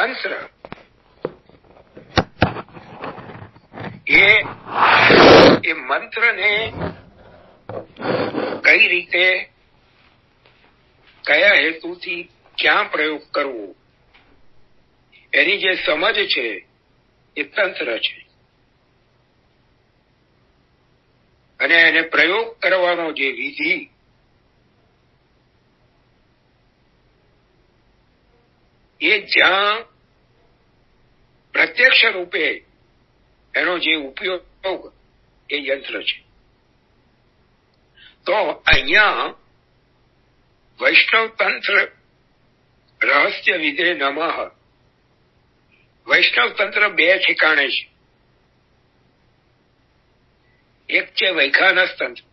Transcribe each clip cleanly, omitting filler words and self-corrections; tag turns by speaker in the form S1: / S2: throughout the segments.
S1: તંત્ર એ મંત્રને કઈ રીતે, કયા હેતુથી ક્યાં પ્રયોગ કરવો, એની જે સમજ છે એ તંત્ર છે. અને એને પ્રયોગ કરવાનો જે વિધિ એ જ્યાં પ્રત્યક્ષ રૂપે એનો જે ઉપયોગ એ યંત્ર છે. તો અહીંયા વૈષ્ણવ તંત્ર રહસ્ય વિધે નમઃ, વૈષ્ણવ તંત્ર બે ઠેકાણે છે. એક છે વૈખાનસ તંત્ર,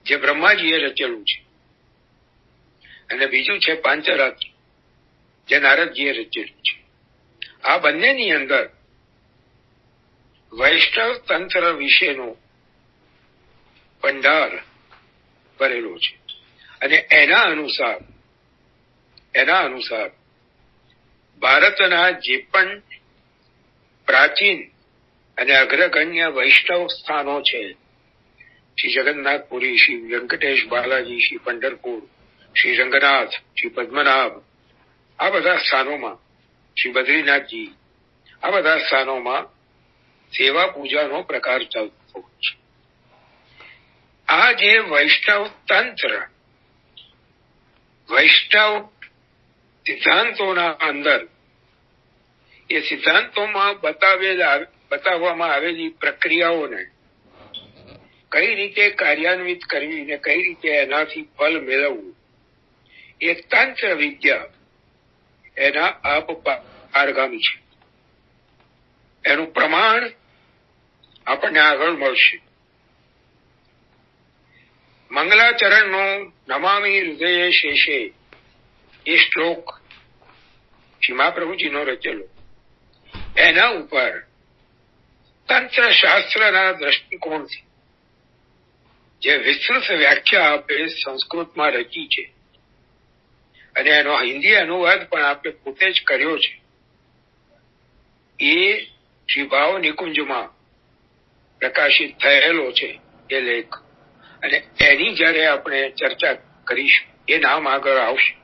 S1: જે બ્રહ્માજીએ રચેલું છે, અને બીજું છે પાંચરાત્ર, જે નારદજીએ રચેલું છે. આ બંનેની અંદર વૈષ્ણવ તંત્ર વિશેનો ભંડાર ભરેલો છે. અને એના અનુસાર ભારતના જે પણ પ્રાચીન અને અગ્રગણ્ય વૈષ્ણવ સ્થાનો છે, શ્રી જગન્નાથપુરી, શ્રી વેંકટેશ બાલાજી, શ્રી પંઢરપુર, શ્રી રંગનાથ, શ્રી પદ્મનાભ, આ બધા સ્થાનોમાં, શ્રી બદ્રીનાથજી, આ બધા સ્થાનોમાં સેવા પૂજાનો પ્રકાર ચાલતો હોય છે. આ જે વૈષ્ણવ તંત્ર વૈષ્ણવ સિદ્ધાંતોના અંદર, એ સિદ્ધાંતોમાં બતાવવામાં આવેલી પ્રક્રિયાઓને કઈ રીતે કાર્યાન્વિત કરવી ને કઈ રીતે એનાથી ફલ મેળવવું, એ તંત્ર વિદ્યા એના આપ પારગામી છે. એનું પ્રમાણ આપણને આગળ મળશે. મંગલાચરણનો નમામિ હૃદયે શેષે એ શ્લોક શ્રી મહાપ્રભુજીનો રચેલો, એના ઉપર તંત્ર શાસ્ત્રના દ્રષ્ટિકોણથી જે વિસ્તૃત વ્યાખ્યા આપે સંસ્કૃતમાં રચી છે, અને એનો હિન્દી અનુવાદ પણ આપણે પોતે જ કર્યો છે, એ શ્રી ભાવ નિકુંજમાં પ્રકાશિત થયેલો છે એ લેખ. અને એની જયારે આપણે ચર્ચા કરીશું, એ નામ આગળ આવશે,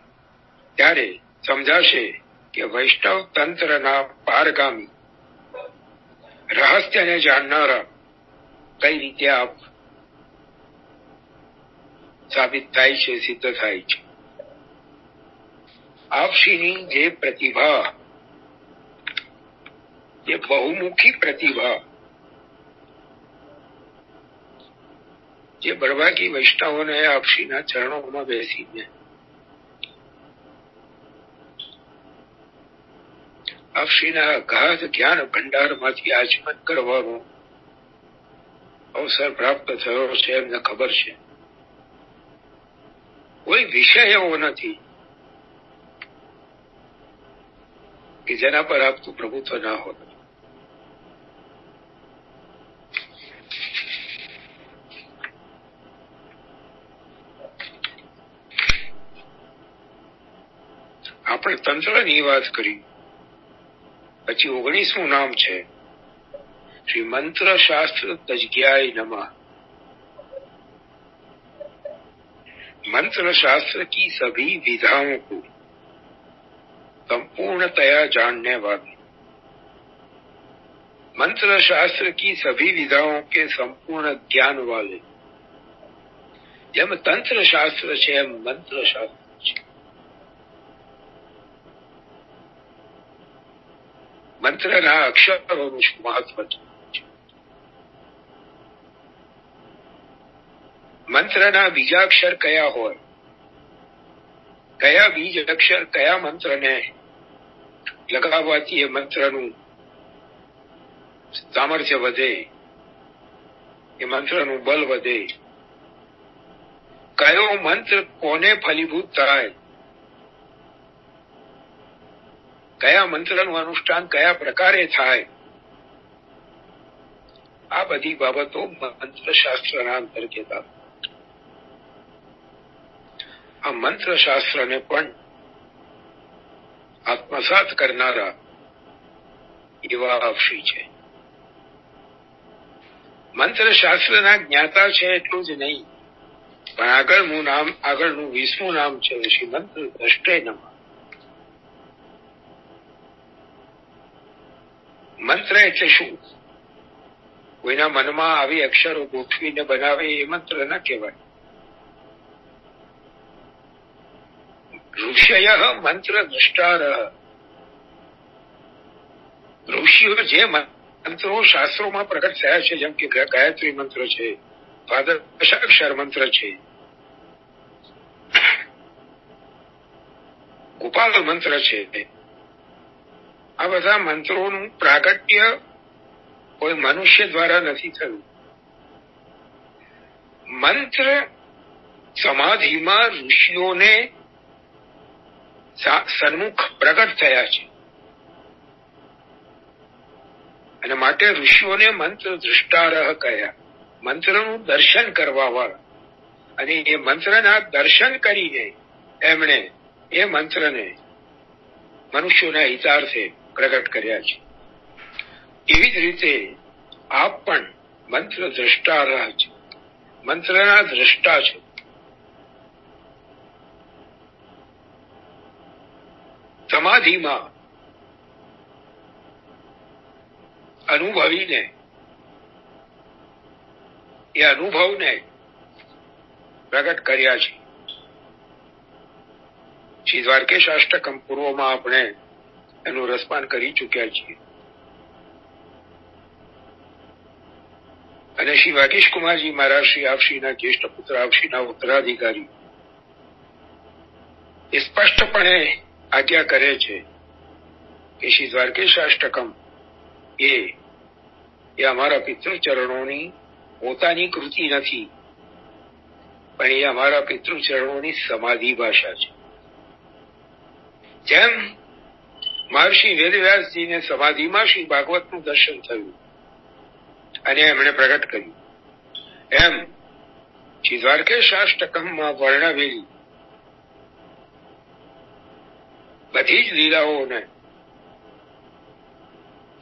S1: ત્યારે સમજાશે કે વૈષ્ણવ તંત્રના પારગામી રહસ્યને જાણનારા કઈ રીતે આપ સાબિત થાય છે, સિદ્ધ થાય છે. આપશ્રીની જે પ્રતિભા, જે બહુમુખી પ્રતિભા, જે બળવાકી વૈષ્ણવોને આપશ્રીના ચરણોમાં બેસીને આપશ્રીના અગાધ જ્ઞાન ભંડારમાંથી આચમન કરવાનો અવસર પ્રાપ્ત થયો છે, એમને ખબર છે. કોઈ વિષય એવો નથી કે જેના પર આપતું પ્રભુત્વ ના હોય. આપણે તંત્રની વાત કરી, પછી 19મું નામ છે શ્રી મંત્ર શાસ્ત્ર તજ્ઞાય નમઃ. मंत्र शास्त्र की सभी विधाओं को संपूर्णतया जानने वाले, मंत्र शास्त्र की सभी विधाओं के संपूर्ण ज्ञान वाले, જેમ તંત્ર શાસ્ત્ર છે એમ મંત્ર શાસ્ત્ર છે. મંત્રના અક્ષરોનું શું મહત્વ છે? મંત્રના બીજાક્ષર કયા હોય, કયા બીજ અક્ષર કયા મંત્રને લગાવવાથી એ મંત્રનું સામર્થ્ય વધે, એ મંત્રનું બલ વધે, કયો મંત્ર કોને ફલીભૂત થાય, કયા મંત્રનું અનુષ્ઠાન કયા પ્રકારે થાય, આ બધી બાબતો મંત્ર શાસ્ત્રના અંતર્ગત આવે. આ મંત્ર શાસ્ત્રને પણ આત્મસાત કરનારા એવા આપશ્રી છે. મંત્ર શાસ્ત્રના જ્ઞાતા છે એટલું જ નહીં, પણ આગળનું 20મું નામ છે શ્રી મંત્ર દ્રષ્ટે નમઃ. મંત્ર એટલે શું? કોઈના મનમાં આવી અક્ષરો ગોઠવીને બનાવે એ મંત્ર ન કહેવાય. ઋષય મંત્ર દ્રષ્ટાર. ઋષિઓ જે મંત્રો શાસ્ત્રોમાં પ્રગટ થયા છે, જેમ કે ગાયત્રી મંત્ર છે, દ્વાદશાક્ષર મંત્ર છે, ગોપાલ મંત્ર છે, આ બધા મંત્રોનું પ્રાગટ્ય કોઈ મનુષ્ય દ્વારા નથી થયું. મંત્ર સમાધિમાં ઋષિઓને સન્મુખ પ્રગટ થયા છે અને માટે ઋષિઓને મંત્ર દ્રષ્ટારહ કહ્યા, મંત્રનું દર્શન કરવા વાળા. અને એ મંત્રના દર્શન કરીને એમણે એ મંત્રને મનુષ્યોના હિતાર્થે પ્રગટ કર્યા છે. એવી જ રીતે આપ પણ મંત્ર દ્રષ્ટારહ છે, મંત્રના દ્રષ્ટા છે. સમાધિમાં અનુભવીને એ અનુભવને પ્રગટ કર્યા છે. શ્રી દ્વારકેશ અષ્ટકમ પૂર્વમાં આપણે એનું રસપાન કરી ચૂક્યા છીએ. અને શ્રી વાગીશ કુમારજી મહારાજ શ્રી આપશ્રીના જ્યેષ્ઠ પુત્ર આપશ્રીના ઉત્તરાધિકારી એ સ્પષ્ટપણે આજ્ઞા કરે છે કે શ્રી દ્વારકેશ અષ્ટકમ એ અમારા પિતૃચરણોની પોતાની કૃતિ નથી, પણ એ અમારા પિતૃચરણોની સમાધિ ભાષા છે. જેમ મહર્ષિ વેદવ્યાસજીને સમાધિમાં શ્રી ભાગવતનું દર્શન થયું અને એમણે પ્રગટ કર્યું, એમ શ્રી દ્વારકેશ અષ્ટકમમાં વર્ણવેલી બધી જ લીલાઓને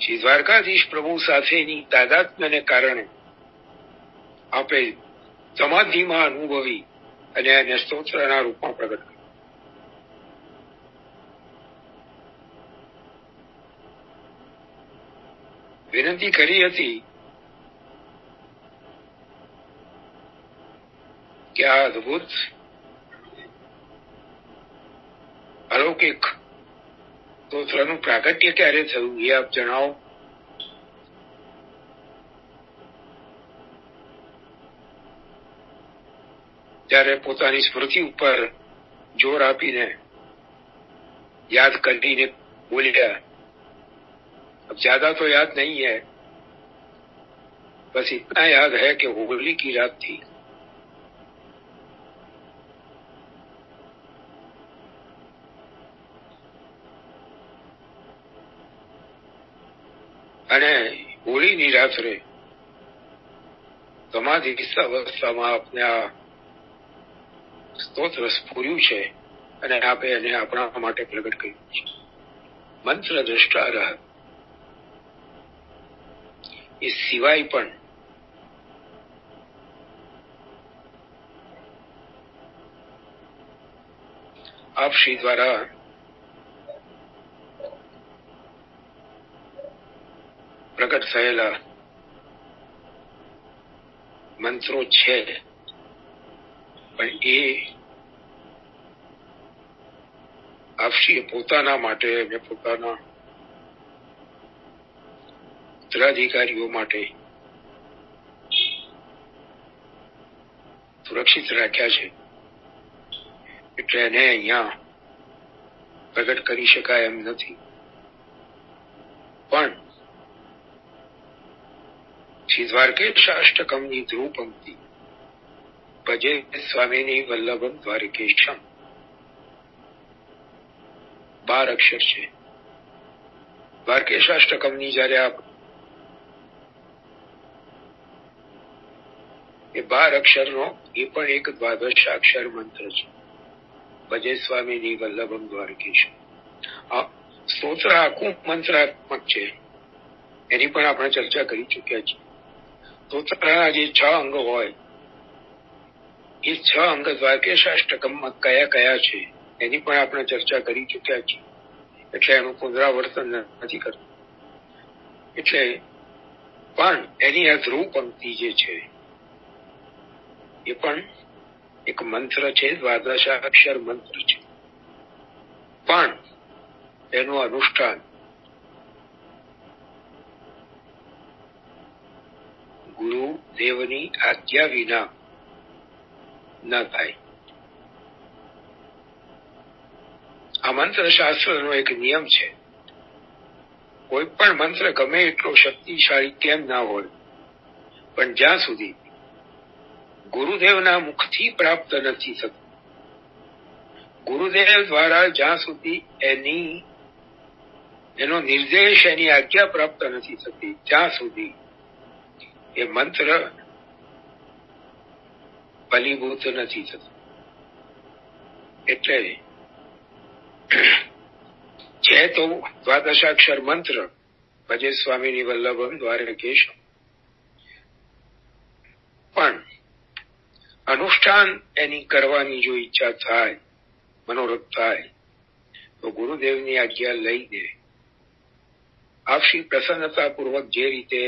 S1: શ્રી દ્વારકાધીશ પ્રભુ સાથેની તાદાત્મ્યને કારણે આપે સમાધિમાં અનુભવી અને એને સ્તોત્રના રૂપમાં પ્રગટ કર્યું. વિનંતી કરી હતી કે આ અદભુત અલૌકિક સ્તોત્રનું પ્રાગટ્ય ક્યારે થયું એ આપ જણાવો. ત્યારે પોતાની સ્મૃતિ ઉપર જોર આપીને યાદ કરીને બોલ્યા, अब ज्यादा तो याद नहीं है, बस इतना याद है कि होली की रात थी. અને હોળીની રાત્રે સમાધિ અવસ્થામાં આપણે આ સ્તોત્ર સ્ફુર્યું છે અને આપે એને આપણા માટે પ્રગટ કર્યું છે. મંત્ર દ્રષ્ટારહ એ સિવાય પણ આપ શ્રી દ્વારા પ્રગટ થયેલા મંત્રો છે, પણ એ આપશ્રીએ પોતાના માટે અને પોતાના ઉત્તરાધિકારીઓ માટે સુરક્ષિત રાખ્યા છે, એટલે એને અહીંયા પ્રગટ કરી શકાય એમ નથી. પણ શ્રી દ્વારકેશ અષ્ટકમની ધ્રુવ પંક્તિ ભજે સ્વામીની વલ્લભમ દ્વારકેશમ 12 અક્ષર છે. દ્વારકેશ અષ્ટકમની જયારે આપ એ 12 અક્ષરનો એ પણ એક દ્વાદશાક્ષર મંત્ર છે, ભજે સ્વામીની વલ્લભમ દ્વારકેશમ. સ્તોત્ર આખું મંત્રાત્મક છે, એની પણ આપણે ચર્ચા કરી ચુક્યા છીએ. સ્તોત્રના જે 6 અંગ હોય એ 6 અંગ દ્વારકેશાષ્ટકમમાં કયા કયા છે એની પણ આપણે ચર્ચા કરી ચુક્યા છીએ, એટલે એનું પુનરાવર્તન નથી કરતું. એટલે પણ એની આ ધ્રુવ પંક્તિ જે છે એ પણ એક મંત્ર છે, દ્વાદશાક્ષર મંત્ર છે, પણ એનું અનુષ્ઠાન ગુરુદેવની આજ્ઞા વિના ન થાય. આ મંત્ર શાસ્ત્રનો એક નિયમ છે. કોઈ પણ મંત્ર ગમે એટલો શક્તિશાળી કેમ ના હોય, પણ જ્યાં સુધી ગુરુદેવના મુખથી પ્રાપ્ત નથી થતું, ગુરુદેવ દ્વારા જ્યાં સુધી એનો નિર્દેશ, એની આજ્ઞા પ્રાપ્ત નથી થતી, ત્યાં સુધી એ મંત્ર ફલીભૂત નથી થતું. એટલે છે તો દ્વાદશાક્ષર મંત્ર ભજે સ્વામીની વલ્લભમ દ્વારકેશમ, પણ અનુષ્ઠાન એની કરવાની જો ઈચ્છા થાય, મનોરથ થાય, તો ગુરુદેવની આજ્ઞા લઈને આપશી પ્રસન્નતાપૂર્વક જે રીતે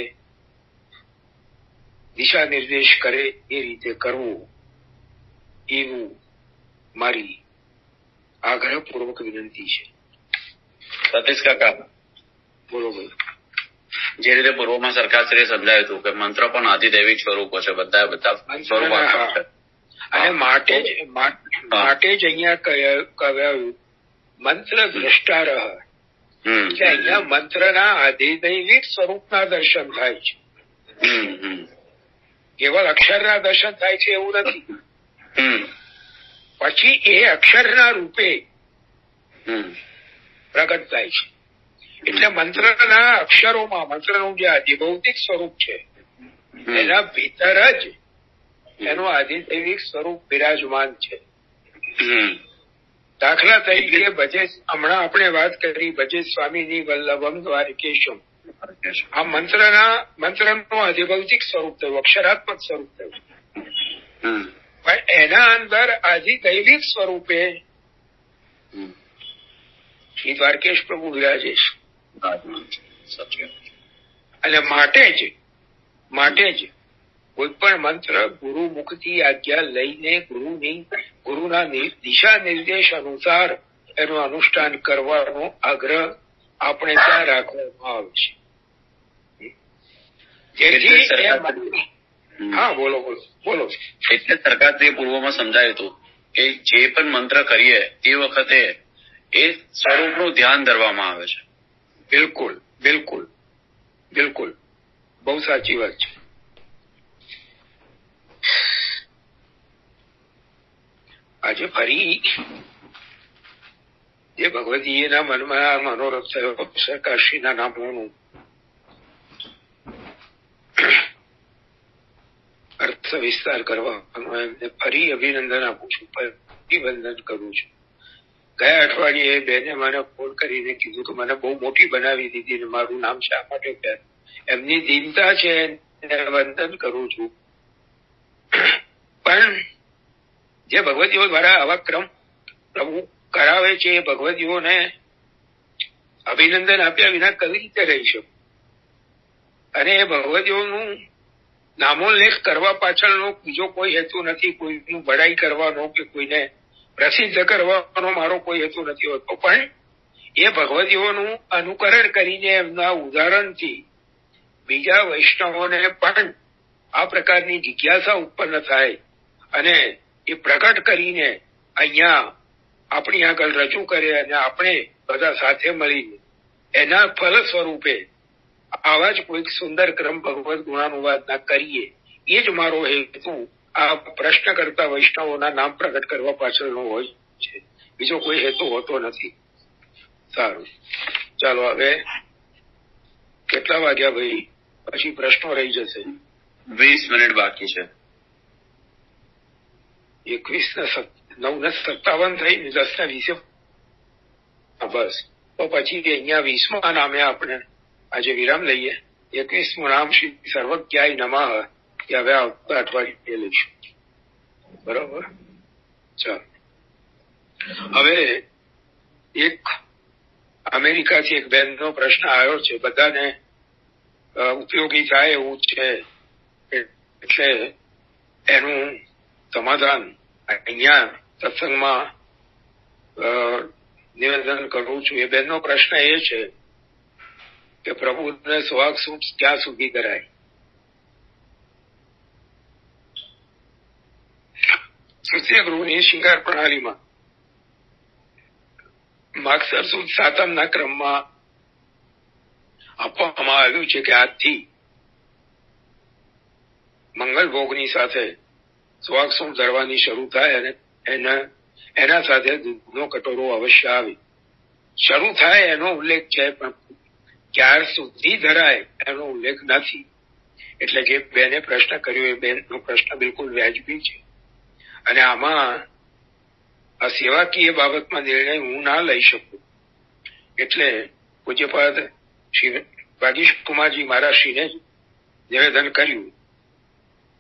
S1: દિશા નિર્દેશ કરે એ રીતે કરવું, એવું મારી આગ્રહપૂર્વક વિનંતી છે.
S2: સતીશ કાકા,
S1: બોલો બોલો.
S2: જે રીતે પૂર્વમાં સરકારશ્રીએ સમજાવ્યું હતું કે મંત્ર પણ આદિદૈવિક સ્વરૂપો છે, બધા સ્વરૂપ છે,
S1: અને માટે જ અહીંયા કહ્યું મંત્ર દ્રષ્ટારહ, એટલે અહીંયા મંત્રના આદિદૈવિક સ્વરૂપના દર્શન થાય છે. કેવલ અક્ષરના દર્શન થાય છે એવું નથી. પછી એ અક્ષરના રૂપે પ્રગટ થાય છે. એટલે મંત્રના અક્ષરોમાં મંત્રનું જે આદિભૌતિક સ્વરૂપ છે એના ભીતર જ એનું આદિદૈવિક સ્વરૂપ બિરાજમાન છે. દાખલા તરીકે ભજે, હમણાં આપણે વાત કરી ભજે સ્વામીની વલ્લભમ દ્વારકેશમ, આ મંત્રનું આદિભૌતિક સ્વરૂપ થયું, અક્ષરાત્મક સ્વરૂપ થયું, પણ એના અંદર આદિદૈવિક સ્વરૂપે શ્રી દ્વારકેશ પ્રભુ વિરાજે છે. અને માટે જ કોઈ પણ મંત્ર ગુરુ મુખથી આજ્ઞા લઈને ગુરુના દિશા નિર્દેશ અનુસાર એનું અનુષ્ઠાન કરવાનો આગ્રહ આપણે ત્યાં રાખવામાં આવે છે. જેથી હા બોલો બોલો બોલો.
S2: એટલે સરકારશ્રીએ પૂર્વમાં સમજાયું હતું કે જે પણ મંત્ર કરીએ તે વખતે એ સ્વરૂપનું ધ્યાન ધરવામાં આવે છે.
S1: બિલકુલ બિલકુલ બિલકુલ, બહુ સાચી વાત છે. આજે ફરી જે ભગવતીજીના મનમાં મનોરથ થયો સરકારશ્રીના નામોનું અર્થ વિસ્તાર કરવાનો, એમને ફરી અભિનંદન આપું છું, અભિનંદન કરું છું. ગયા અઠવાડિયે બેને મને ફોન કરીને કીધું કે મને બહુ મોટી બનાવી દીધી ને મારું નામ શા માટે, એમની દીનતા છે, વંદન કરું છું. પણ જે ભગવતીઓ દ્વારા આવા ક્રમ પ્રભુ કરાવે છે એ ભગવતીઓને અભિનંદન આપ્યા વિના કેવી રીતે રહી શકું? અને એ ભગવતીઓનું નામોલ્લેખ કરવા પાછળનો બીજો કોઈ હેતુ નથી, કોઈનું બડાઈ કરવાનો કે કોઈને પ્રસિદ્ધ કરવાનો મારો કોઈ હેતુ નથી હોતો, પણ એ ભગવતીઓનું અનુકરણ કરીને એમના ઉદાહરણથી બીજા વૈષ્ણવોને પણ આ પ્રકારની જિજ્ઞાસા ઉત્પન્ન થાય અને એ પ્રગટ કરીને અહીંયા આપણી આગળ રજૂ કરે અને આપણે બધા સાથે મળીને એના ફલ સ્વરૂપે આવા જ કોઈક સુંદર ક્રમ ભગવદ ગુણાનુવાદના કરીએ, એ જ મારો હેતુ આ પ્રશ્ન કરતા વૈષ્ણવોના નામ પ્રગટ કરવા પાછળનો હોય છે, બીજો કોઈ હેતુ હોતો નથી. સારું, ચાલો હવે કેટલા વાગ્યા ભાઈ? પછી પ્રશ્નો રહી જશે.
S2: 20 મિનિટ બાકી છે.
S1: 21 ને 9:57 થઈ, 10:20 બસ તો પછી અહીંયા 20મા નામે આપણે આજે વિરામ લઈએ. 21મું નામ શ્રી સર્વજ્ઞાય નમઃ એ હવે આવતા અઠવાડિયે લઈશું. બરોબર, ચાલો. હવે એક અમેરિકાથી એક બહેનનો પ્રશ્ન આવ્યો છે, બધાને ઉપયોગી થાય એવું છે, એટલે એનું સમાધાન અહીંયા સત્સંગમાં નિવેદન કરું છું. એ બહેનનો પ્રશ્ન એ છે કે પ્રભુને સ્વાગ સુખ ક્યાં સુધી કરાય? તૃતીય ગૃહની શિંગાર પ્રણાલીમાં માગસર સુદ સાતમના ક્રમમાં આપવામાં આવ્યું છે કે આજથી મંગલ ભોગની સાથે સ્વાગ સુખ ધરવાની શરૂ થાય અને એના સાથે દૂધનો કટોરો અવશ્ય આવે. શરૂ થાય એનો ઉલ્લેખ છે, પણ ક્યાર સુધી ધરાય એનો ઉલ્લેખ નથી. એટલે જે બેને પ્રશ્ન કર્યો એ બેનનો પ્રશ્ન બિલકુલ વ્યાજબી છે. અને આમાં આ સેવાકીય બાબતમાં નિર્ણય હું ના લઈ શકું. એટલે પૂજ્યપાદ શ્રી વાગીશ કુમારજી મહારાજશ્રીને નિવેદન કર્યું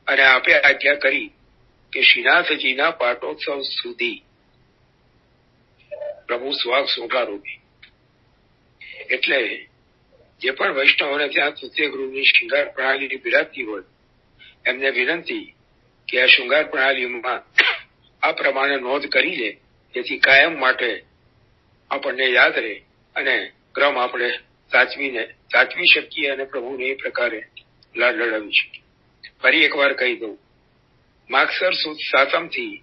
S1: અને આપે આજ્ઞા કરી કે શ્રીનાથજીના પાટોત્સવ સુધી પ્રભુ સ્વાગ સોગારોગે. એટલે જે પણ વૈષ્ણવોને ત્યાં તૃતીય ગૃહની શૃંગાર પ્રણાલી બિરાજતી હોય એમને વિનંતી કે આ શૃંગાર પ્રણાલીમાં આ પ્રમાણે નોંધ કરી લે, જેથી કાયમ માટે આપણને યાદ રહે અને ક્રમ આપણે સાચવી શકીએ અને પ્રભુને એ પ્રકારે લાડ લડાવી શકીએ. ફરી એકવાર કહી દઉં, માગસર સુદ સાતમથી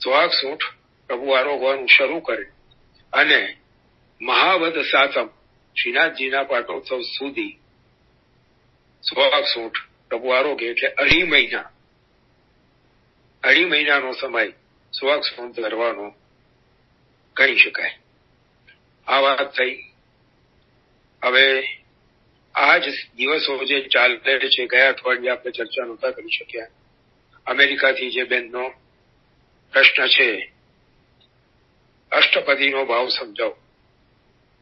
S1: સ્વાગ સૂંઠ પ્રભુ આરોગવાનું શરૂ કરે અને મહાવદ સાતમ શ્રીનાથજીના પાટોત્સવ સુધી સ્વાગ સૂંઠ પ્રભુ આરોગ્ય, એટલે 2.5 મહિનાનો સમય સ્વાગ સૂંઠ ધરવાનો ગણી શકાય. આ વાત થઈ. હવે આ જ દિવસો જે ચાલે છે, ગયા અઠવાડિયે આપણે ચર્ચા નહોતા કરી શક્યા. અમેરિકાથી જે બેનનો પ્રશ્ન છે, અષ્ટપદીનો ભાવ સમજાવો.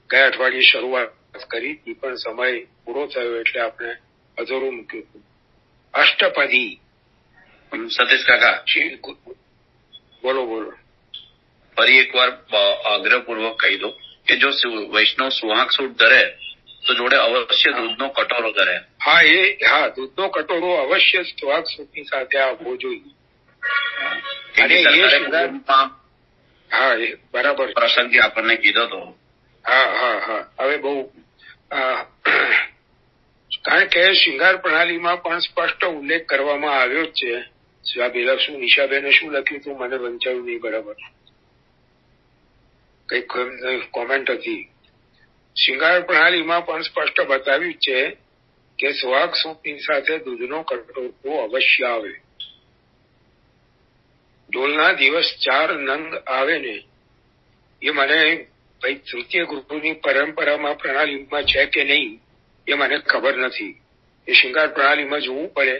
S1: ગયા અઠવાડિયે શરૂઆત કરી હતી, પણ સમય પૂરો થયો એટલે આપણે અધૂરું મૂક્યું. અષ્ટપદી.
S2: સતીશ કાકા,
S1: બોલો બોલો.
S2: ફરી એકવાર આગ્રહપૂર્વક કહી દો કે જો વૈષ્ણવ સુહાગ સૂટ ધરે તો જોડે અવશ્ય દૂધનો કટોરો ધરે.
S1: હા, દૂધનો કટોરો અવશ્ય સુહાગ સૂટની સાથે આવવો જોઈએ. અને હા, એ બરાબર
S2: પ્રસંગે આપણને કીધો તો.
S1: હા. હવે બહુ કારણ કે શૃંગાર પ્રણાલીમાં પણ સ્પષ્ટ ઉલ્લેખ કરવામાં આવ્યો જ છે. સ્વાભિલક્ષુ નિશાબેને શું લખ્યું હતું મને વંચાયું નહીં બરાબર, કઈક કોમેન્ટ હતી. શૃંગાર પ્રણાલીમાં પણ સ્પષ્ટ બતાવ્યું છે કે સ્વાગ સૂંટની સાથે દૂધનો કટોરો અવશ્ય આવે. ડોલના દિવસ 4 નંગ આવે ને એ મને ભાઈ તૃતીય ગૃહની પરંપરામાં પ્રણાલીમાં છે કે નહીં એ મને ખબર નથી. એ શૃંગાર પ્રણાલીમાં જોવું પડે.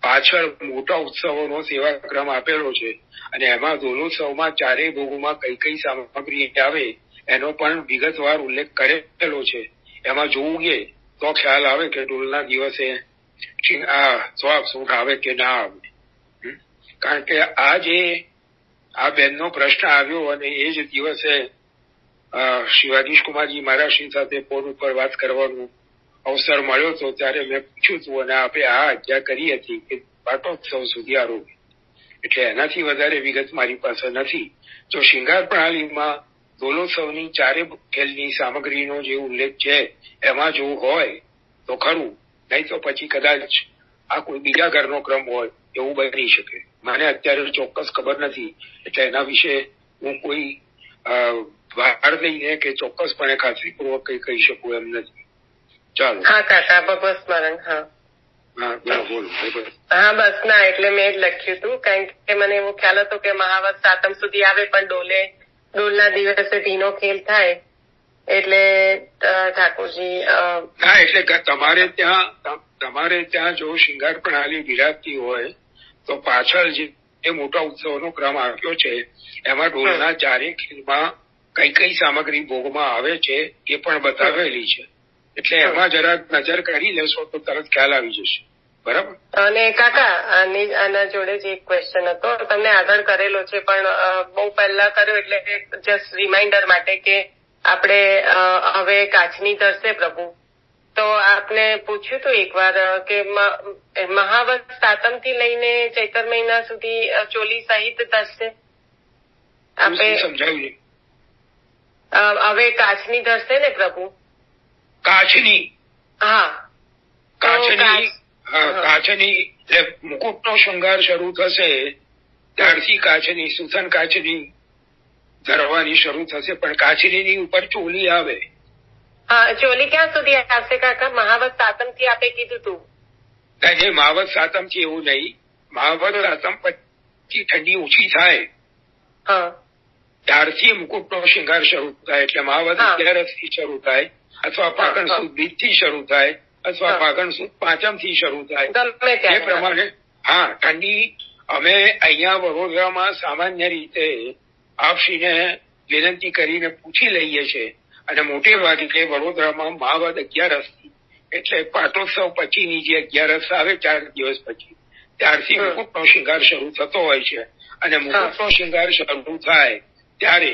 S1: પાછળ મોટા ઉત્સવોનો સેવાક્રમ આપેલો છે અને એમાં દોલોત્સવમાં 4 ભોગોમાં કઈ સામગ્રી આવે એનો પણ વિગતવાર ઉલ્લેખ કરેલો છે. એમાં જોવું તો ખ્યાલ આવે કે ડોલના દિવસે આ સ્વાગ સૂંઠ આવે કે ના આવે. કારણ કે આ બેનનો પ્રશ્ન આવ્યો અને એ જ દિવસે શ્રી વાગીશ કુમારજી મહારાજશ્રી સાથે ફોન ઉપર વાત કરવાનો અવસર મળ્યો હતો, ત્યારે મેં પૂછ્યું હતું અને આપે આ આજ્ઞા કરી હતી કે પાટોત્સવ સુધી આરોગ્ય. એટલે એનાથી વધારે વિગત મારી પાસે નથી. જો શૃંગાર પ્રણાલીમાં દોલોત્સવની 4 ખેલની સામગ્રીનો જે ઉલ્લેખ છે એમાં જો હોય તો ખરું, નહીં તો પછી કદાચ આ કોઈ બીજા ઘરનો ક્રમ હોય એવું બની શકે. મને અત્યારે ચોક્કસ ખબર નથી, એટલે એના વિશે હું કોઈ વાર લઈને કે ચોક્કસપણે ખાતરીપૂર્વક કઈ કહી શકું એમ નથી. ચાલો.
S3: હા કાકા, ભગવત સ્મરણ. હા
S1: બોલો.
S3: હા બસ ના, એટલે મેં જ લખ્યું હતું કારણ કે મને એવો ખ્યાલ હતો કે મહાવદ સાતમ સુધી આવે પણ ડોલના દિવસે ઢીનો ખેલ થાય એટલે ઠાકોરજી.
S1: હા, એટલે તમારે ત્યાં જો શૃંગાર પ્રણાલી બિરાજતી હોય તો પાછળ જે મોટા ઉત્સવનો ક્રમ આપ્યો છે એમાં ઢોલના 4 ખેલમાં કઈ કઈ સામગ્રી ભોગમાં આવે છે એ પણ બતાવેલી છે. એટલે એમાં જરાક નજર કરી લેશો તો તરત ખ્યાલ આવી જશે. બરાબર.
S3: અને કાકા આના જોડે જ એક ક્વેશ્ચન હતો, તમને આગળ કરેલો છે પણ બહુ પહેલા કર્યો એટલે જસ્ટ રિમાઇન્ડર માટે કે આપણે હવે કાચની ધરશે પ્રભુ, તો આપને પૂછ્યું હતું એકવાર કે મહાવત સાતમ થી લઈને ચૈત્ર મહિના સુધી ચોલી સહિત ધરશે. આપણે
S1: સમજાવ્યું
S3: હવે કાચની ધરશે ને પ્રભુ?
S1: કાચની?
S3: હા,
S1: કાચની. કાચની એટલે મુકુટનો શૃંગાર શરૂ થશે ત્યારથી કાચની સુથન કાચની ધરવાની શરૂ થશે, પણ કાચની ઉપર ચોલી આવે.
S3: હા, ચોલી ક્યાં સુધી આવશે કાકા? મહાવત સાતમ થી આપે કીધું તું.
S1: મહાવત સાતમ થી એવું નહીં, મહાવત સાતમ પછી ઠંડી ઓછી થાય ત્યારથી મુકુટનો શૃંગાર શરૂ થાય. એટલે મહાવત 11 થી શરૂ થાય, અથવા ફાગણ સુદ 20 થી શરૂ થાય, અથવા ફાગણ સુદ 5મ થી શરૂ થાય. એ પ્રમાણે હા ઠંડી અમે અહીંયા વડોદરામાં સામાન્ય રીતે આપશ્રીને વિનંતી કરીને પૂછી લઈએ છીએ, અને મોટે ભાગે વડોદરામાં મહાવત 11 એટલે પાટોત્સવ પછીની જે 11 આવે 4 દિવસ પછી ત્યારથી મુકુટનો શૃંગાર શરૂ થતો હોય છે. અને મુકુટનો શૃંગાર શરૂ થાય ત્યારે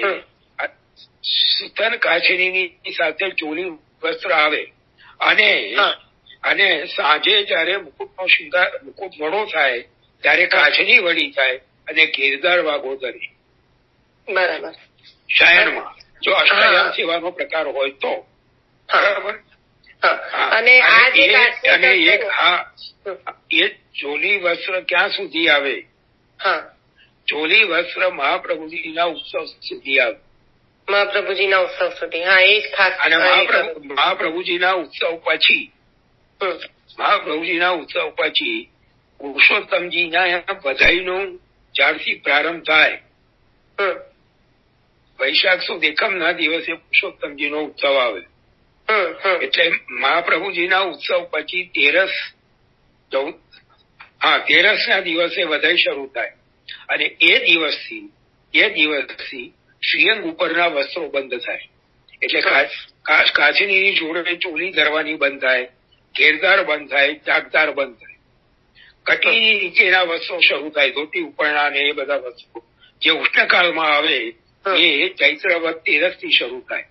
S1: સુતન કાછડીની સાથે ચોલી વસ્ત્ર આવે, અને સાંજે જયારે મુકુટનો શૃંગાર મુકુટ વડો થાય ત્યારે કાચની વડી થાય અને ઘેરદાર વાઘો ધરે.
S3: બરાબર.
S1: શયનમાં જો અષ્ટાયામ સેવાનો પ્રકાર હોય તો. બરાબર.
S3: અને
S1: એક એ ચોલી વસ્ત્ર ક્યાં સુધી આવે? ચોલી વસ્ત્ર મહાપ્રભુજીના ઉત્સવ સુધી આવે.
S3: મહાપ્રભુજીના ઉત્સવ સુધી. હા, એ જ ખાસ.
S1: અને મહાપ્રભુજીના ઉત્સવ પછી પુરુષોત્તમજીના બધાઈનો જ્યારથી પ્રારંભ થાય વૈશાખ સુદ એકમના દિવસે પુરુષોત્તમજીનો ઉત્સવ આવે. એટલે મહાપ્રભુજીના ઉત્સવ પછી 13 ના દિવસે વધાઈ શરૂ થાય, અને એ દિવસથી શ્રીઅંગ ઉપરના વસ્ત્રો બંધ થાય. એટલે કાચની જોડે ચોલી ધરવાની બંધ થાય, ઘેરદાર બંધ થાય, ચાકદાર બંધ થાય. કટીની નીચેના વસ્ત્રો શરૂ થાય, ધોતી ઉપરણા ને એ બધા વસ્ત્રો જે ઉષ્ણકાળમાં આવે એ ચૈત્રવત 13 થી શરૂ થાય.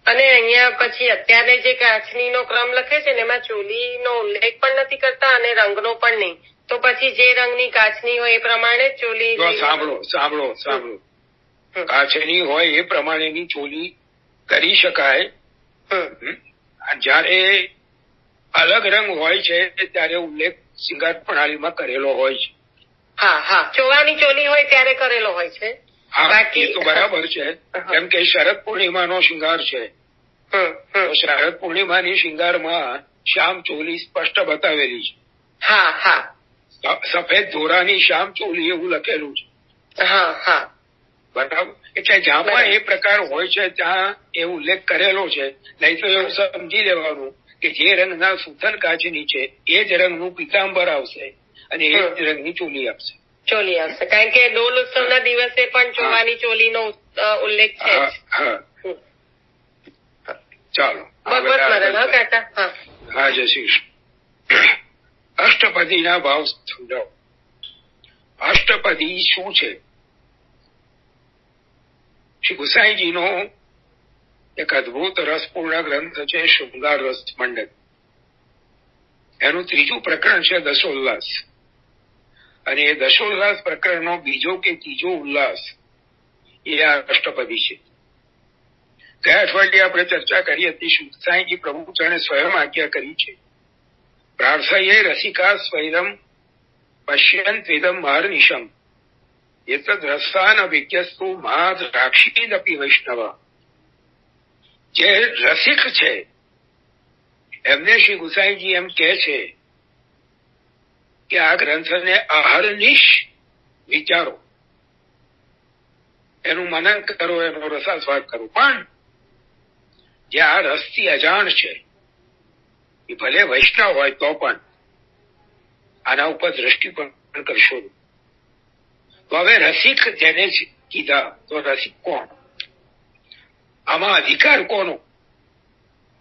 S3: અને અહીંયા પછી અત્યારે જે કાચનીનો ક્રમ લખે છે ને એમાં ચોલીનો ઉલ્લેખ પણ નથી કરતા અને રંગનો પણ નહીં. તો પછી જે રંગની કાચની હોય એ પ્રમાણે ચોલી.
S1: સાંભળો કાચની હોય એ પ્રમાણેની ચોલી કરી શકાય. જયારે અલગ રંગ હોય છે ત્યારે ઉલ્લેખ શિંગાર પ્રણાલીમાં કરેલો હોય છે.
S3: હા, ચોવાની ચોલી હોય ત્યારે કરેલો હોય છે.
S1: બાકી તો બરાબર છે. કેમ કે શરદ પૂર્ણિમાનો શિંગાર છે, શરદ પૂર્ણિમાની શિંગારમાં શ્યામ ચોલી સ્પષ્ટ બતાવેલી છે. સફેદ ધોરાની શ્યામ ચોલી એવું લખેલું છે. બરાબર. એટલે જ્યાં પણ એ પ્રકાર હોય છે ત્યાં એ ઉલ્લેખ કરેલો છે. નહીં તો એવું સમજી લેવાનું કે જે રંગના સુથન કાચની છે એ જ રંગનું પીતાંબર આવશે અને એ જ રંગની ચોલી આવશે.
S3: કારણ કે ડોલ ઉત્સવના દિવસે પણ ચોવાની ચોલીનો ઉલ્લેખ છે.
S1: ચાલો. હા, જય શ્રી કૃષ્ણ. અષ્ટપદીના ભાવ સમજાવો. અષ્ટપદી શું છે? શ્રી ગુસાઈજીનો એક અદભુત રસપૂર્ણ ગ્રંથ છે શૃંગાર રસ મંડળ. એનું 3જું પ્રકરણ છે દશોલ્લાસ, અને એ દશોલ્લાસ પ્રકરણનો બીજો કે ત્રીજો ઉલ્લાસ એ આ અષ્ટપદી છે. ગયા અઠવાડિયે આપણે ચર્ચા કરી હતી. શ્રી ગુસાઈજી પ્રભુ ચરણે સ્વયં આજ્ઞા કરી છે, પ્રાર્થયે રસિકા સ્વૈરમ પશ્યંત વેદમ મહર્નિશમ એતદ રસાન અભિજ્ઞસ્તુ મહાદ રાક્ષીદપી વૈષ્ણવ. જે રસિક છે એમને શ્રી ગુસાઈજી એમ કહે છે કે આ ગ્રંથને અહર્નિશ વિચારો, એનું મનન કરો, એનો રસાસ્વાદ કરો. પણ જે આ રસથી અજાણ છે એ ભલે વૈષ્ણવ હોય તો પણ આના ઉપર દ્રષ્ટિ પણ કરશો. તો હવે રસિક જેને કીધા તો રસિક કોણ? આમાં અધિકાર કોનો?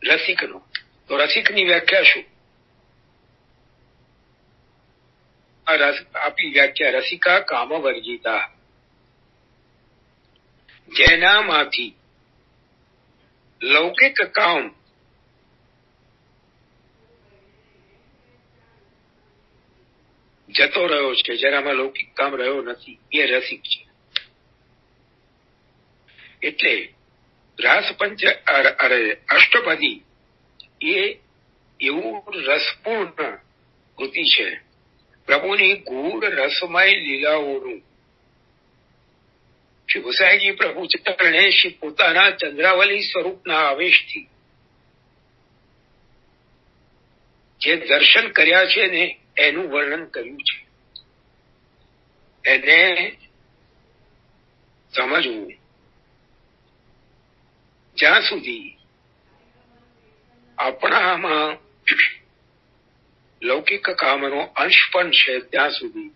S1: રસિકનો. તો રસિકની વ્યાખ્યા શું? આપી વ્યાખ્યા, રસિકા કામ વર્જિતા, જેનામાંથી લૌકિક કામ જતો રહ્યો છે, જેનામાં લૌકિક કામ રહ્યો નથી, એ રસિક છે. એટલે અષ્ટપદી એ એવું રસપૂર્ણ કૃતિ છે, પ્રભુની ગૂઢ રસમય લીલાઓનું. શ્રી ગુસાઈજી પ્રભુ ચરણે શ્રી પોતાના ચંદ્રાવલી સ્વરૂપના આવેશથી જે દર્શન કર્યા છે ને એનું વર્ણન કર્યું છે. એને સમજવું. જ્યાં સુધી આપણામાં લૌકિક કામનો અંશ પણ છે ત્યાં સુધી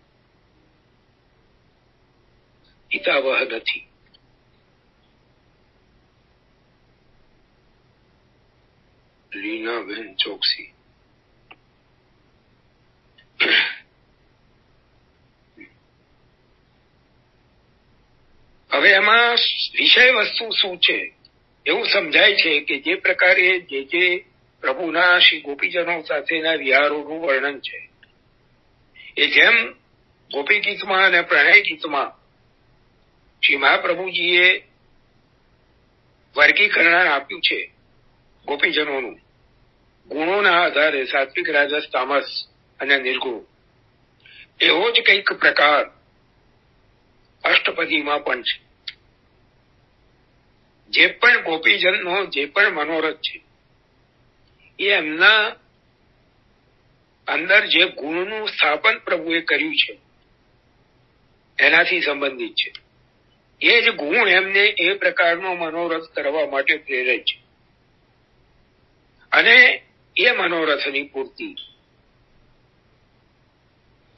S1: હિતાવહ નથી. લીનાબેન ચોકસી. હવે એમાં વિષય વસ્તુ શું છે એવું સમજાય છે કે જે પ્રકારે જે પ્રભુના શ્રી ગોપીજનો સાથેના વિહારોનું વર્ણન છે એ જેમ ગોપી ગીતમાં અને પ્રણય ગીતમાં શ્રી મહાપ્રભુજીએ વર્ગીકરણ આપ્યું છે ગોપીજનોનું ગુણોના આધારે, સાત્વિક, રાજસ, તામસ અને નિર્ગુણ, એવો જ કંઈક પ્રકાર અષ્ટપદીમાં પણ છે. જે પણ ગોપીજનનો જે પણ મનોરથ છે એ એમના અંદર જે ગુણનું સ્થાપન પ્રભુએ કર્યું છે એનાથી સંબંધિત છે. એ જ ગુણ એમને એ પ્રકારનો મનોરથ કરવા માટે પ્રેરે છે. અને એ મનોરથની પૂર્તિ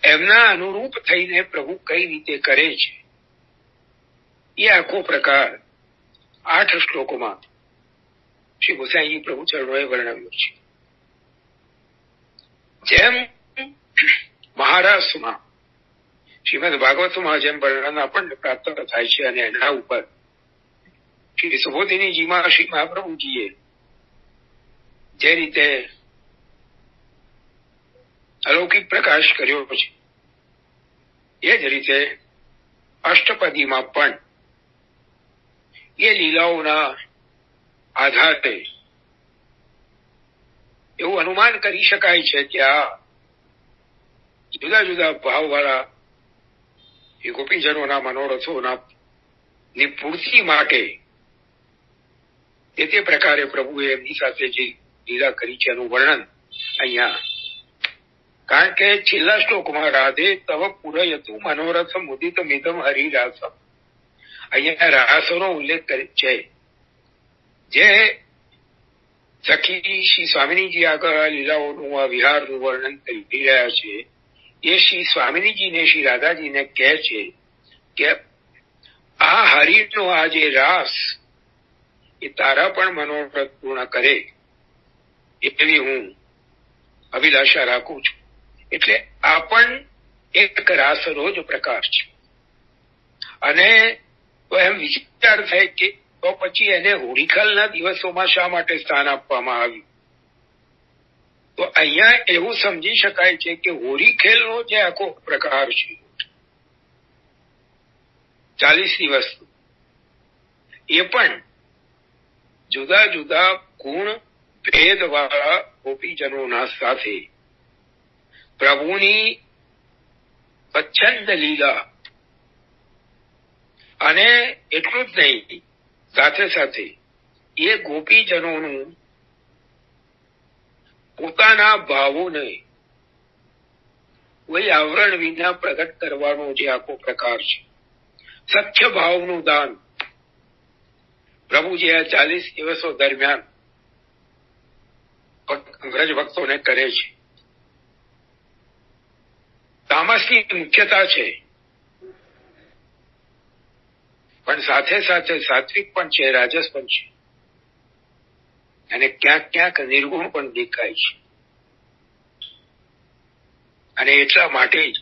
S1: એમના અનુરૂપ થઈને પ્રભુ કઈ રીતે કરે છે એ આખો પ્રકાર 8 શ્લોકોમાં શ્રી ગોસાઈજી પ્રભુ ચરણોએ વર્ણવ્યો છે. જેમ મહારાષ્ટ્રમાં શ્રીમદ ભાગવતમાં જેમ વર્ણન આપણને પ્રાપ્ત થાય છે અને એના ઉપર શ્રી સુબોધિનીજીમાં શ્રી મહાપ્રભુજીએ જે રીતે અલૌકિક પ્રકાશ કર્યો છે એ જ રીતે અષ્ટપદીમાં પણ એ લીલાઓના આધારે એવું અનુમાન કરી શકાય છે કે આ જુદા જુદા ભાવવાળા એ ગોપીજનોના મનોરથોના ની પૂર્તિ માટે તે પ્રકારે પ્રભુએ એમની સાથે જે લીલા કરી છે એનું વર્ણન અહીંયા. કારણ કે છેલ્લા શ્લોકમાં રાધે તવ પુરયતું મનોરથ મુદિત મિદમ હરિરાસમ, અહીંયા રાસોનો ઉલ્લેખ કરે છે. જે સખી શ્રી સ્વામિનીજી આગળ આ લીલાઓનું આ વિહારનું વર્ણન કરી રહ્યા છે એ શ્રી સ્વામિનીજીને શ્રી રાધાજીને કહે છે કે આ હરિનો આ જે રાસ એ તારા પણ મનોરથ પૂર્ણ કરે એવી હું અભિલાષા રાખું છું. એટલે આ પણ એક રાસનો જ પ્રકાર છે. અને તો એમ વિચાર થાય કે તો પછી એને હોળીખલના દિવસોમાં શા માટે સ્થાન આપવામાં આવ્યું? તો અહીંયા એવું સમજી શકાય છે કે હોળીખેલનો જે આખો પ્રકાર છે 40 દિવસ એ પણ જુદા જુદા ગુણ ભેદવાળા ગોપીજનોના સાથે પ્રભુની સ્વચ્છંદ લીલા, અને એટલું જ નહીં સાથે સાથે એ ગોપીજનોનું પોતાના ભાવોને કોઈ આવરણ વિના પ્રગટ કરવાનો જે આખો પ્રકાર છે, સખ્ય ભાવનું દાન પ્રભુજી આ 40 દિવસો દરમિયાન વ્રજ ભક્તોને કરે છે. તામસની મુખ્યતા છે પણ સાથે સાથે સાત્વિક પણ છે, રાજસ પણ છે. અને ક્યાંક ક્યાંક નિર્ગુણ પણ દેખાય છે. અને એટલા માટે જ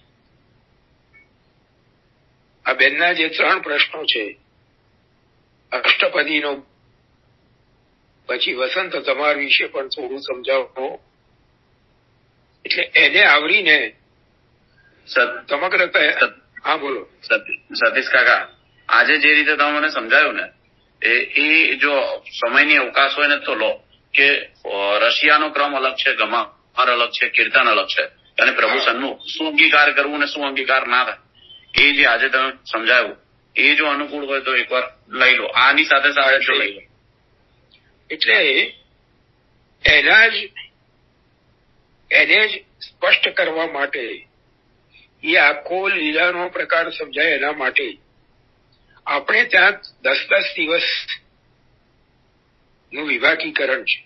S1: આ બેનના જે 3 પ્રશ્નો છે, અષ્ટપદીનો, પછી વસંત તમાર વિશે પણ થોડું સમજાવો, એટલે એને આવરીને સમગ્ર. હા બોલો.
S2: સતીશ કાકા, આજે જે રીતે તમે મને સમજાયું ને એ જો સમયની અવકાશ હોય ને તો લો કે રશિયાનો ક્રમ અલગ છે, ગમાર અલગ છે, કીર્તન અલગ છે, અને પ્રભુ સન્મુખ શું અંગીકાર કરવું ને શું અંગીકાર ના થાય એ જે આજે તમે સમજાયું એ જો અનુકૂળ હોય તો એકવાર લઈ લો, આની સાથે સાથે જો લઈ લો.
S1: એટલે એને જ સ્પષ્ટ કરવા માટે એ આખો લીલાનો પ્રકાર સમજાય એના માટે આપણે ત્યાં 10-10 દિવસ નું વિભાગીકરણ છે.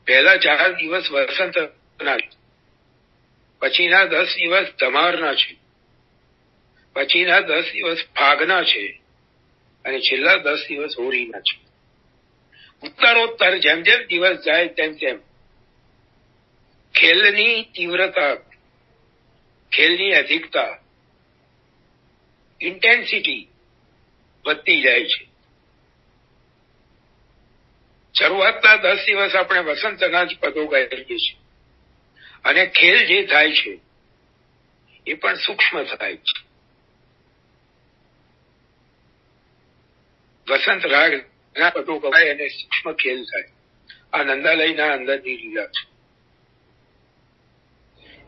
S1: પહેલા 4 દિવસ વસંતના છે, પછીના 10 દિવસ ધમારના છે, પછીના 10 દિવસ ફાગના છે, અને છેલ્લા 10 દિવસ હોળીના છે. ઉત્તરોત્તર જેમ જેમ દિવસ જાય તેમ તેમ ખેલની તીવ્રતા, ખેલની અધિકતા, ઇન્ટેન્સિટી વધતી જાય છે. શરૂઆતના 10 દિવસ આપણે વસંતના જ પદો ગાઈએ છીએ, અને ખેલ જે થાય છે એ પણ સૂક્ષ્મ થાય છે. વસંત રાગના પદો ગવાય અને સૂક્ષ્મ ખેલ થાય. આ નંદાલયના અંદરની લીલા છે.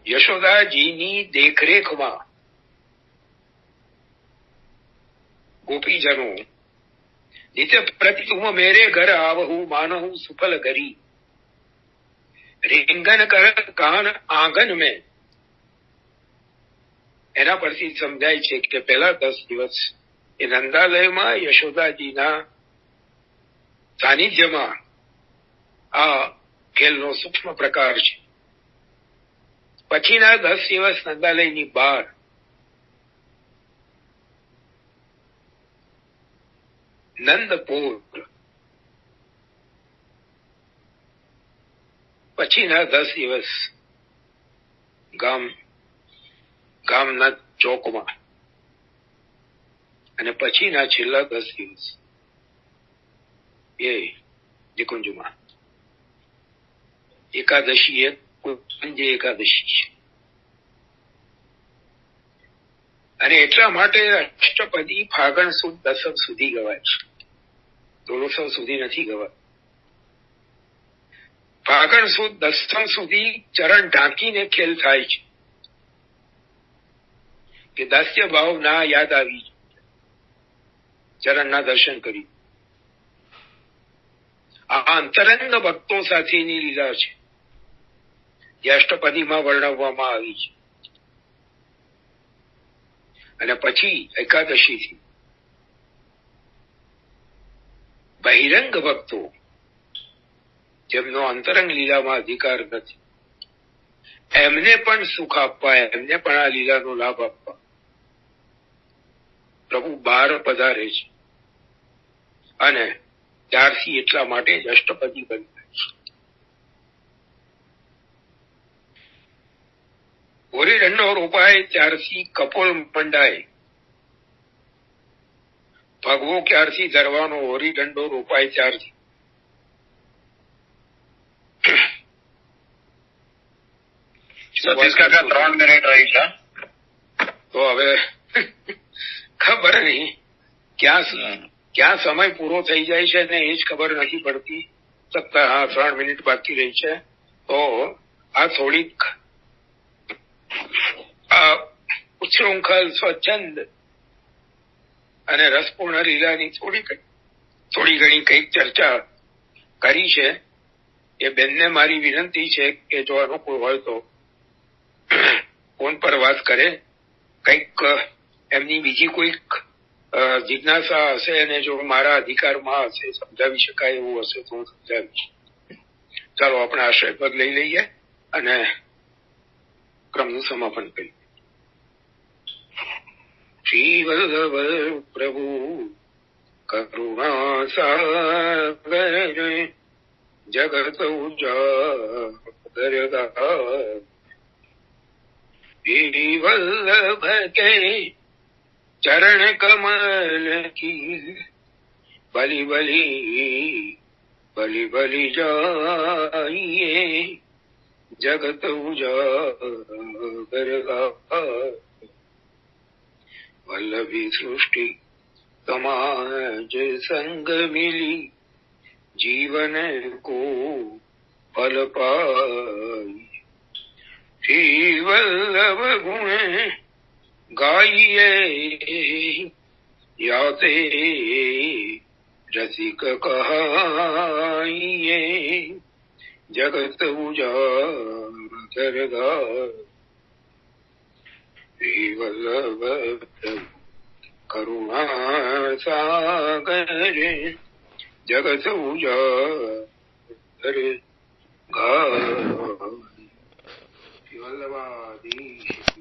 S1: યશોદાજીની દેખરેખમાં ગોપીજનો નિત્ય પ્રતિ તુમ મેરે ઘર આવહુ માનહુ સુફલ ગરી રીંગન કર કાન આંગન મેં. એના પરથી સમજાય છે કે પહેલા 10 દિવસ એ નંદાલયમાં યશોદાજીના સાનિધ્યમાં આ ખેલનો સૂક્ષ્મ પ્રકાર છે. પછીના 10 દિવસ નંદાલયની બહાર નંદપુર, પછીના 10 દિવસ ગામના ચોકમાં, અને પછીના છેલ્લા 10 દિવસ એ નિકુંજમાં. એકાદશી એ કુંજ એકાદશી છે. અને એટલા માટે અષ્ટપદી ફાગણ સુદ દસમ સુધી ગવાય છે, 16 સુધી નથી ગવાય. ફાગણ સુદ દસમ સુધી ચરણ ઢાંકીને ખેલ થાય છે કે દાસ્ય ભાવ ના યાદ આવી, ચરણના દર્શન કરી. આ અંતરંગ ભક્તો સાથેની લીલા છે જે અષ્ટપદીમાં વર્ણવવામાં આવી છે. અને પછી એકાદશીથી બહિરંગ ભક્તો જેમનો અંતરંગ લીલામાં અધિકાર નથી, એમને પણ સુખ આપવા, એમને પણ આ લીલાનો લાભ આપવા પ્રભુ બહાર પધારે છે. અને ત્યારથી એટલા માટે જ અષ્ટપદી બન્યા છે. હોરી દંડો રોપાય ત્યારથી કપોલ મંડાય, ભગવો ક્યારથી ધરવાનો, હોરી દંડો રોપાય ત્યારથી.
S2: સતીશ કાકા 3 મિનિટ રહી છે.
S1: તો હવે ખબર નહીં ક્યાં સમય પૂરો થઈ જાય છે ને એ જ ખબર નથી પડતી. 3 મિનિટ બાકી રહી છે. તો આ થોડીક ઉચ્છૃંખલ, સ્વચ્છંદ અને રસપૂર્ણ લીલાની થોડી ઘણી કઈક ચર્ચા કરી છે. એ બેનને મારી વિનંતી છે કે જો અનુકૂળ હોય તો ફોન પર વાત કરે. કંઈક એમની બીજી કોઈક જિજ્ઞાસા હશે અને જો મારા અધિકારમાં હશે, સમજાવી શકાય એવું હશે તો હું સમજાવીશ. ચાલો આપણે આશ્રય પદ લઈ લઈએ અને ક્રમનું સમાપન કરીએ. શ્રી વલ્લભ પ્રભુ કરુણા સાગર जगत उजागर वल्लभ के चरण कमल की बलि बलि बलि बलि जाइए जगत उजागर वल्लभी सृष्टि समाज संग मिली जीवन को फल पाई श्री वल्लभ गुण गाइए याते रसिक कहाइए जगत उजागर श्री वल्लभ करुणा सागर जगत उजागर वल्लभाधीश